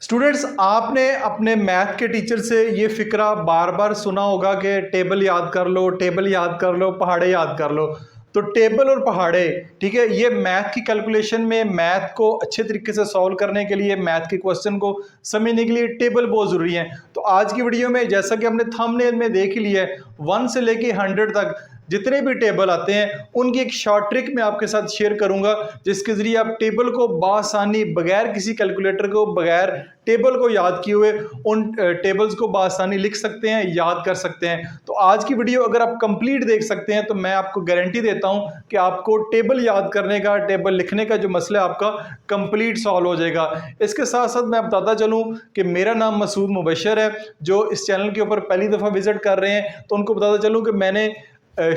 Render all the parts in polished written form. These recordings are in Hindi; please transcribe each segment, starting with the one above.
स्टूडेंट्स, आपने अपने मैथ के टीचर से ये फिक्रा बार बार सुना होगा कि टेबल याद कर लो, टेबल याद कर लो, पहाड़े याद कर लो। तो टेबल और पहाड़े, ठीक है, ये मैथ की कैलकुलेशन में मैथ को अच्छे तरीके से सॉल्व करने के लिए, मैथ के क्वेश्चन को समझने के लिए टेबल बहुत ज़रूरी है। तो आज की वीडियो में जैसा कि हमने थंबनेल में देख लिया है, 1 से लेके 100 तक जितने भी टेबल आते हैं उनकी एक शॉर्ट ट्रिक मैं आपके साथ शेयर करूंगा, जिसके जरिए आप टेबल को बासानी, बगैर किसी कैलकुलेटर को, बगैर टेबल को याद किए हुए उन टेबल्स को बासानी लिख सकते हैं, याद कर सकते हैं। तो आज की वीडियो अगर आप कंप्लीट देख सकते हैं तो मैं आपको गारंटी देता हूं कि आपको टेबल याद करने का, टेबल लिखने का जो मसला है आपका कंप्लीट सॉल्व हो जाएगा। इसके साथ साथ मैं बताता चलूं कि मेरा नाम मसूद मुबशर है। जो इस चैनल के ऊपर पहली दफ़ा विजिट कर रहे हैं तो उनको बताता चलूं कि मैंने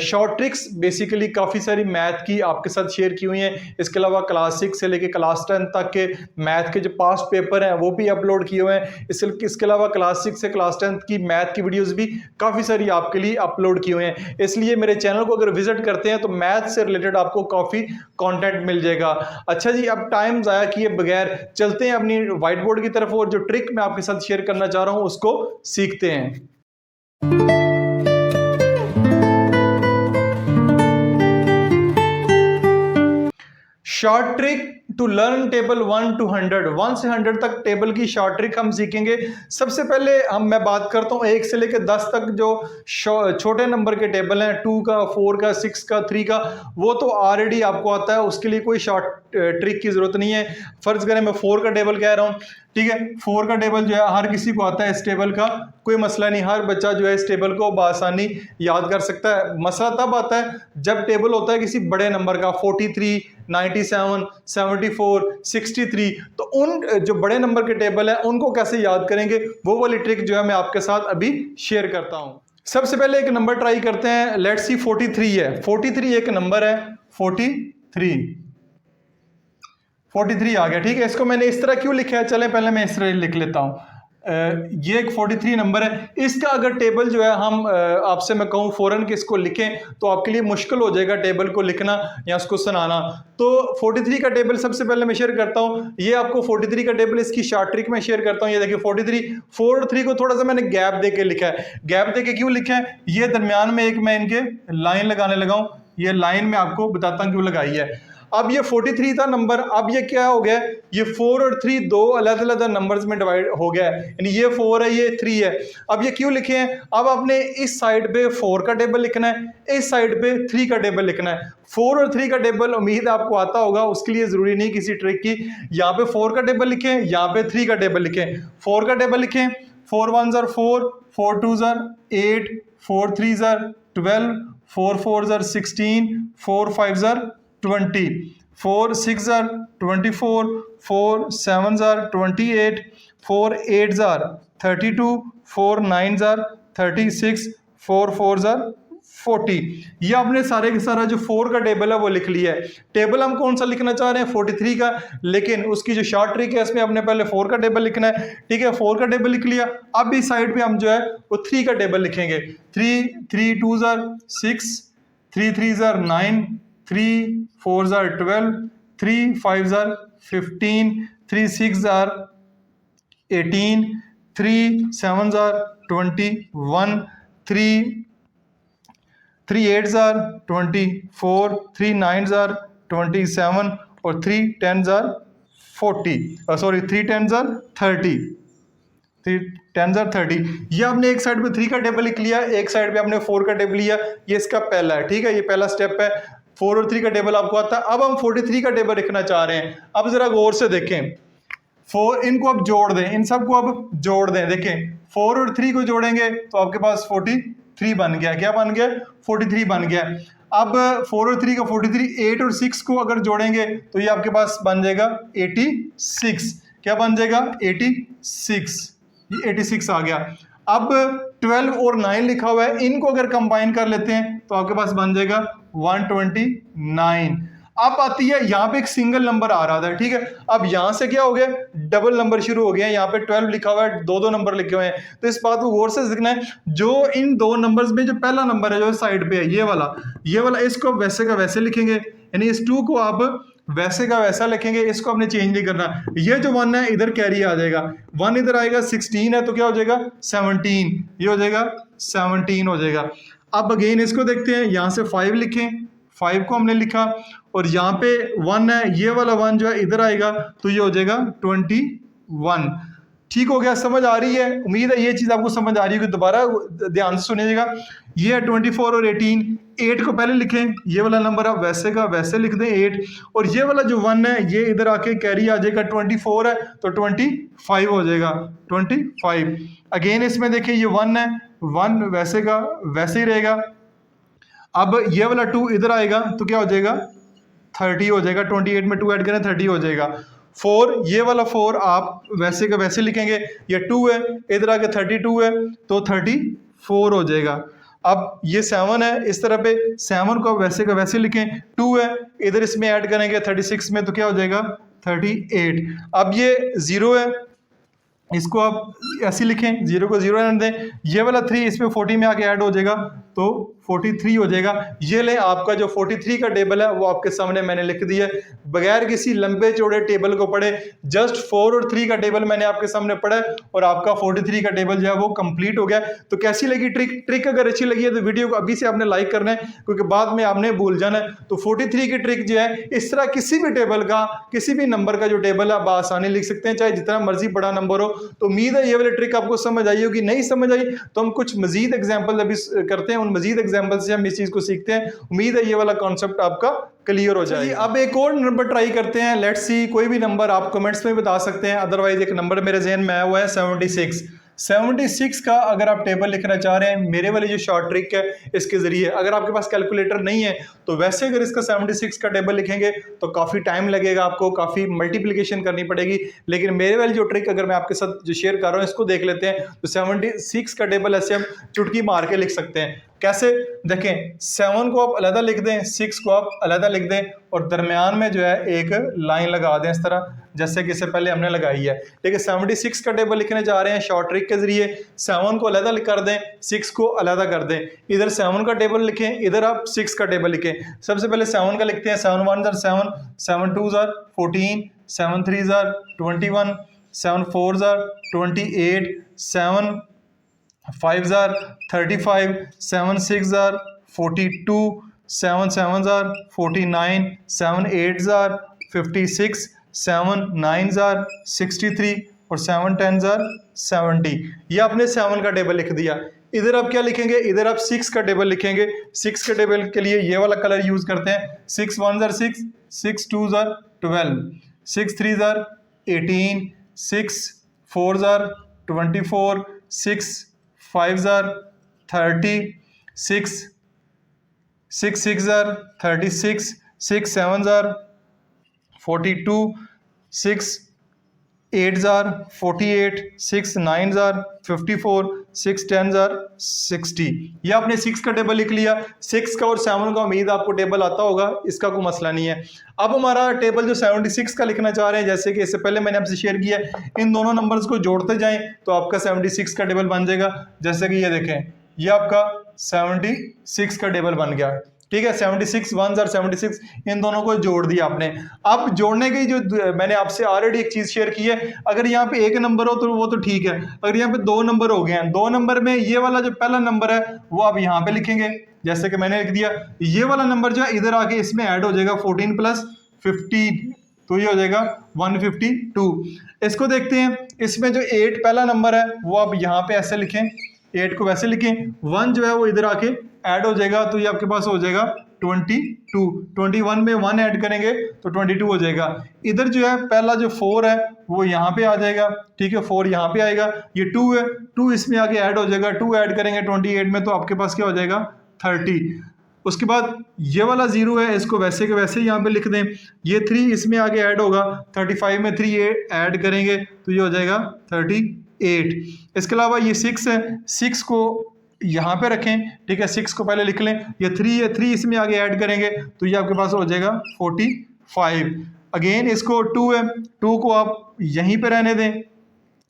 शॉर्ट ट्रिक्स बेसिकली काफ़ी सारी मैथ की आपके साथ शेयर की हुई हैं। इसके अलावा क्लास 6 से लेके क्लास 10 तक के मैथ के जो पास्ट पेपर हैं वो भी अपलोड किए हुए हैं। इसके अलावा क्लास 6 से क्लास 10 की मैथ की वीडियोस भी काफ़ी सारी आपके लिए अपलोड किए हुए हैं। इसलिए मेरे चैनल को अगर विजिट करते हैं तो मैथ से रिलेटेड आपको काफ़ी कॉन्टेंट मिल जाएगा। अच्छा जी, अब टाइम ज़ाया किए बगैर चलते हैं अपनी व्हाइट बोर्ड की तरफ और जो ट्रिक मैं आपके साथ शेयर करना चाह रहा हूँ उसको सीखते हैं। Short trick to learn table 1 to 100, 1 से 100 तक टेबल की शॉर्ट ट्रिक हम सीखेंगे। सबसे पहले मैं बात करता हूँ 1 से लेकर 10 तक जो छोटे नंबर के टेबल हैं, 2 का, 4 का, 6 का, 3 का, वो तो ऑलरेडी आपको आता है, उसके लिए कोई शॉर्ट ट्रिक की जरूरत नहीं है। फर्ज करें मैं 4 का टेबल कह रहा हूँ, ठीक है, 4 का टेबल जो है हर किसी को आता है। इस टेबल का कोई मसला नहीं, हर बच्चा जो है इस टेबल को बआसानी याद कर सकता है। मसला तब आता है जब टेबल होता है किसी बड़े नंबर का, 43, 97, 74, 63। तो उन जो बड़े नंबर के टेबल हैं उनको कैसे याद करेंगे, वो वाली ट्रिक जो है मैं आपके साथ अभी शेयर करता हूं। सबसे पहले एक नंबर ट्राई करते हैं। लेट्स सी 43 है, 43 एक नंबर है, 43 आ गया, ठीक है। इसको मैंने इस तरह क्यों लिखा है, चलें पहले मैं इस तरह लिख लेता हूँ। ये एक 43 नंबर है। इसका अगर टेबल जो है हम आपसे मैं कहूँ फ़ौरन कि इसको लिखें तो आपके लिए मुश्किल हो जाएगा टेबल को लिखना या उसको सुनाना। तो 43 का टेबल सबसे पहले मैं शेयर करता हूँ। ये आपको 43 का टेबल, इसकी शॉर्ट ट्रिक में शेयर करता हूँ। ये देखिए 43, 4 और 3 को थोड़ा सा मैंने गैप दे के लिखा है। गैप दे के क्यों लिखा है, ये दरमियान में एक मैं इनके लाइन लगाने लगा हूँ। ये लाइन में आपको बताता हूँ क्यों लगाई है। अब ये 43 था नंबर, अब ये क्या हो गया, ये 4 और 3 दो अलग अलग नंबर्स में डिवाइड हो गया है, यानी ये 4 है, ये 3 है। अब ये क्यों लिखे हैं, अब आपने इस साइड पे 4 का टेबल लिखना है, इस साइड पे 3 का टेबल लिखना है। 4 और 3 का टेबल उम्मीद आपको आता होगा, उसके लिए जरूरी नहीं किसी ट्रिक की। यहाँ पे 4 का टेबल लिखें, यहाँ पे 3 का टेबल लिखें। 4 का टेबल लिखें, 4 1s are 4, 4 2s are 8, 4 3s are 12, 4 4s are 16, 4 5s are 20, 4 6s are 24, 4 7s are 28, 4 8s are 32, 4 9s are 36, 4 4s are 40। ये आपने सारे के सारा जो 4 का टेबल है वो लिख लिया है। टेबल हम कौन सा लिखना चाह रहे हैं, 43 का, लेकिन उसकी जो शॉर्ट ट्रिक है इसमें हमने पहले 4 का टेबल लिखना है, ठीक है। 4 का टेबल लिख लिया, अब इस साइड पे हम जो है वो 3 का टेबल लिखेंगे। 3 2s are 6, 3 3s are 9, 3 4s are 12, 3 5s are 15, 3 6s are 18, 3 7s are 21, 3 8s are 24, 3 9s are 27 और 3 10s are 40, 3 10s are 30, 3 10s are 30। ये आपने एक साइड पे 3 का टेबल लिख लिया, एक साइड पे आपने 4 का टेबल लिया। ये इसका पहला है, ठीक है, ये पहला स्टेप है। 4 और 3 का टेबल आपको आता है। अब हम 43 का टेबल लिखना चाह रहे हैं। अब जरा गौर से देखें, 4 इनको अब जोड़ दें, इन सबको अब जोड़ दें। देखें 4 और 3 को जोड़ेंगे तो आपके पास 43 बन गया। क्या बन गया, 43 बन गया। अब 4 और 3 का 43, 8 और 6 को अगर जोड़ेंगे तो ये आपके पास बन जाएगा 86। क्या बन जाएगा, 86। ये 86 आ गया। अब 12 और 9 लिखा हुआ है, इनको अगर कंबाइन कर लेते हैं तो आपके पास बन जाएगा 129। अब आती है, यहाँ पे एक सिंगल नंबर आ रहा था, ठीक है। अब यहाँ से क्या हो गया, डबल नंबर शुरू हो गया। यहाँ पे 12 लिखा हुआ है, दो नंबर लिखे हुए हैं। तो इस बात को गौर से देखना है, जो इन दो नंबर्स में जो पहला नंबर है जो साइड पे है, ये वाला, इसको वैसे का वैसे लिखेंगे, यानी इस 2 को आप वैसे का वैसा लिखेंगे, इसको हमने चेंज नहीं करना। ये जो 1 है इधर कैरी आ जाएगा, 1 इधर आएगा, 16 है तो क्या हो जाएगा 17, ये हो जाएगा 17 हो जाएगा। अब अगेन इसको देखते हैं, यहाँ से 5 लिखें, 5 को हमने लिखा और यहाँ पे 1 है, ये वाला 1 जो है इधर आएगा तो ये हो जाएगा 21। ठीक हो गया, समझ आ रही है? उम्मीद है ये चीज़ आपको समझ आ रही है कि दोबारा ध्यान से सुनिएगा। ये है 24 और 18, 8 को पहले लिखें, ये वाला नंबर आप वैसे का वैसे लिख दें 8, और ये वाला जो 1 है ये इधर आके कैरी आ जाएगा, 24 है तो 25 हो जाएगा, 25। अगेन इसमें देखिए ये 1 है, 1 वैसे का वैसे ही रहेगा। अब ये वाला 2 इधर आएगा तो क्या हो जाएगा 30 हो जाएगा, 28 में 2 ऐड करें 30 हो जाएगा। 4, ये वाला 4 आप वैसे का वैसे लिखेंगे, ये 2 है इधर आके 32 है तो 34 हो जाएगा। अब ये 7 है इस तरह पे, 7 को आप वैसे का वैसे लिखें, 2 है इधर इसमें ऐड करेंगे 36 में तो क्या हो जाएगा 38। अब ये 0 है, इसको आप ऐसे लिखें, 0 को 0 रहने दें, ये वाला 3 इसमें 40 में आके ऐड हो जाएगा तो 43 हो जाएगा। ये ले आपका जो 43 का टेबल है वो आपके सामने मैंने लिख दिया है, बगैर किसी लंबे चौड़े टेबल को पढ़े, जस्ट 4 और 3 का टेबल मैंने आपके सामने पढ़ा है और आपका 43 का टेबल जो है वो कंप्लीट हो गया। तो कैसी लगी ट्रिक अगर अच्छी लगी है तो वीडियो को अभी से आपने लाइक करना है, क्योंकि बाद में आपने भूल जाना है। तो 43 की ट्रिक जो है, इस तरह किसी भी टेबल का, किसी भी नंबर का जो टेबल है आप आसानी लिख सकते हैं, चाहे जितना मर्जी बड़ा नंबर हो। तो उम्मीद है ये वाली ट्रिक आपको समझ आई होगी। नहीं समझ आई तो हम कुछ मजीद एग्जाम्पल अभी करते हैं, उन मजीद एग्जाम्पल से हम इस चीज को सीखते हैं। उम्मीद है ये वाला कॉन्सेप्ट आपका क्लियर हो जाए। अब एक और नंबर ट्राई करते हैं, लेट्स सी, कोई भी नंबर आप कमेंट्स में बता सकते हैं, अदरवाइज एक नंबर मेरे जहन में आया हुआ है 76। 76 का अगर आप टेबल लिखना चाह रहे हैं, मेरे वाली जो शॉर्ट ट्रिक है इसके जरिए, अगर आपके पास कैलकुलेटर नहीं है तो वैसे अगर इसका 76 का टेबल लिखेंगे तो काफ़ी टाइम लगेगा, आपको काफ़ी मल्टीप्लिकेशन करनी पड़ेगी। लेकिन मेरे वाली जो ट्रिक अगर मैं आपके साथ जो शेयर कर रहा हूँ इसको देख लेते हैं, तो 76 का टेबल ऐसे हम चुटकी मार के लिख सकते हैं। कैसे? देखें, 7 को आप अलग लिख दें, 6 को आप अलग लिख दें और दरमियान में जो है एक लाइन लगा दें इस तरह, जैसे कि इससे पहले हमने लगाई है। लेकिन 76 का टेबल लिखने जा रहे हैं शॉर्ट ट्रिक के जरिए, 7 को अलग कर दें, 6 को अलग कर दें। इधर 7 का टेबल लिखें, इधर आप 6 का टेबल लिखें। सबसे पहले 7 का लिखते हैं, 7 1 7, 7 2 14, 7 3 21, 7 4 28, 7 5 35, 7 6 42, 7 7 49, 7 8 56, 7 9 63 और 7 10 70। ये आपने 7 का टेबल लिख दिया। इधर आप क्या लिखेंगे? इधर आप 6 का टेबल लिखेंगे। 6 के टेबल के लिए ये वाला कलर यूज करते हैं। 6 1 6, 6 2 12, 6 3 18, 6 4 24, 6 5 30, 6 6 6 36, 6 7 42, 6 8 48, 6 9 54, 6 10 60। ये आपने 6 का टेबल लिख लिया। 6 का और 7 का उम्मीद आपको टेबल आता होगा, इसका कोई मसला नहीं है। अब हमारा टेबल जो 76 का लिखना चाह रहे हैं, जैसे कि इससे पहले मैंने आपसे शेयर किया, इन दोनों नंबर्स को जोड़ते जाएं तो आपका 76 का टेबल बन जाएगा। जैसे कि ये देखें, ये आपका 76 का टेबल बन गया। ठीक है, 76 1 76, इन दोनों को जोड़ दिया आपने। अब जोड़ने की जो मैंने आपसे ऑलरेडी एक चीज शेयर की है, अगर यहाँ पे एक नंबर हो तो वो तो ठीक है, अगर यहाँ पे 2 नंबर हो गए हैं, 2 नंबर में ये वाला जो पहला नंबर है वो आप यहाँ पे लिखेंगे, जैसे कि मैंने लिख दिया। ये वाला नंबर जो है इधर आके इसमें ऐड हो जाएगा, 14 + 15 तो ये हो जाएगा 152। इसको देखते हैं, इसमें जो 8 पहला नंबर है वो आप यहाँ पे ऐसे लिखें, 8 को वैसे लिखें, 1 जो है वो इधर आके ऐड हो जाएगा तो ये आपके पास हो जाएगा 22। 21 में 1 ऐड करेंगे तो 22 हो जाएगा। इधर जो है पहला जो 4 है वो यहाँ पे आ जाएगा। ठीक है, 4 यहाँ पे आएगा। ये 2 है, 2 इसमें आके ऐड हो जाएगा, 2 ऐड करेंगे 28 में तो आपके पास क्या हो जाएगा 30। उसके बाद ये वाला 0 है, इसको वैसे के वैसे यहाँ पे लिख दें। ये 3 इसमें आगे ऐड होगा, 35 में 3 ऐड करेंगे तो ये हो जाएगा 38। इसके अलावा ये 6 है, 6 को यहाँ पे रखें। ठीक है, 6 को पहले लिख लें। ये 3 है, 3 इसमें आगे ऐड करेंगे तो ये आपके पास हो जाएगा 45। अगेन इसको 2 है, 2 को आप यहीं पे रहने दें।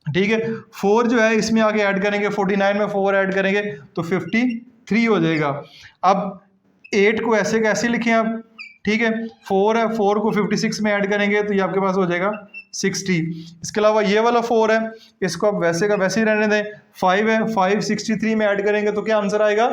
ठीक है, 4 जो है इसमें आगे ऐड करेंगे, 49 में 4 ऐड करेंगे तो 53 हो जाएगा। अब 8 को ऐसे कैसे लिखें आप, ठीक है। 4 है, 4 को 56 में ऐड करेंगे तो ये आपके पास हो जाएगा 60। इसके अलावा ये वाला 4 है, इसको आप वैसे का वैसे ही रहने दें। 5 है, 5 63 में ऐड करेंगे तो क्या आंसर आएगा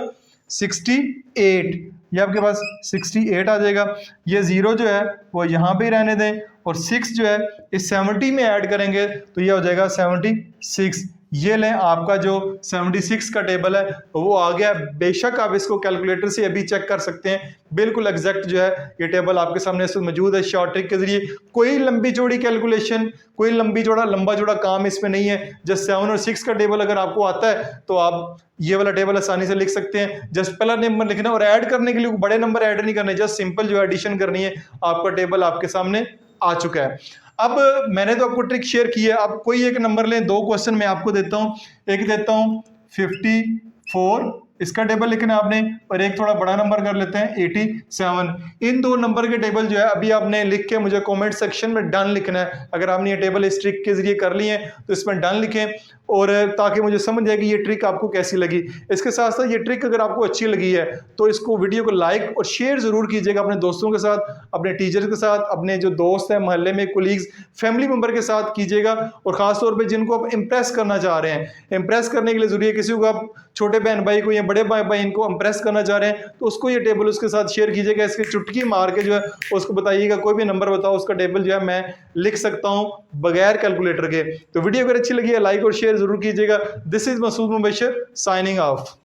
68। ये आपके पास 68 आ जाएगा। ये 0 जो है वो यहाँ पे ही रहने दें और 6 जो है इस 70 में ऐड करेंगे तो ये हो जाएगा 76। ये लें आपका जो 76 का टेबल है वो आ गया। बेशक आप इसको कैलकुलेटर से अभी चेक कर सकते हैं, बिल्कुल एग्जैक्ट जो है ये टेबल आपके सामने इस वक्त मौजूद है शॉर्ट ट्रिक के जरिए। कोई लंबी चौड़ी कैलकुलेशन, कोई लंबा चौड़ा काम इसमें नहीं है। जस्ट 7 और 6 का टेबल अगर आपको आता है तो आप ये वाला टेबल आसानी से लिख सकते हैं। जस्ट पहला नंबर लिखना और ऐड करने के लिए बड़े नंबर ऐड नहीं करने, जस्ट सिंपल जो एडिशन करनी है। आपका टेबल आपके सामने आ चुका है। अब मैंने तो आपको ट्रिक शेयर की है, अब कोई एक नंबर लें, 2 क्वेश्चन मैं आपको देता हूं। एक देता हूं 54, इसका टेबल लिखना है आपने, और एक थोड़ा बड़ा नंबर कर लेते हैं 87। इन 2 नंबर के टेबल जो है अभी आपने लिख के मुझे कमेंट सेक्शन में डन लिखना है। अगर आपने ये टेबल इस ट्रिक के जरिए कर लिए हैं तो इसमें डन लिखें, और ताकि मुझे समझ जाए कि ये ट्रिक आपको कैसी लगी। इसके साथ साथ ये ट्रिक अगर आपको अच्छी लगी है तो इसको वीडियो को लाइक और शेयर जरूर कीजिएगा अपने दोस्तों के साथ, अपने टीचर के साथ, अपने जो दोस्त हैं मोहल्ले में, कोलीग्स, फैमिली मेंबर के साथ कीजिएगा। और खासतौर पे जिनको आप इंप्रेस करना चाह रहे हैं, इंप्रेस करने के लिए जरूरी है किसी को आप छोटे बहन भाई को या बड़े भाई भाई इनको इंप्रेस करना चाह रहे हैं तो उसको ये टेबल उसके साथ शेयर कीजिएगा। इसकी चुटकी मार के जो है उसको बताइएगा, कोई भी नंबर बताओ उसका टेबल जो है मैं लिख सकता हूं बगैर कैलकुलेटर के। तो वीडियो अगर अच्छी लगी है लाइक और शेयर जरूर कीजिएगा। This is Masood Mubashir signing of.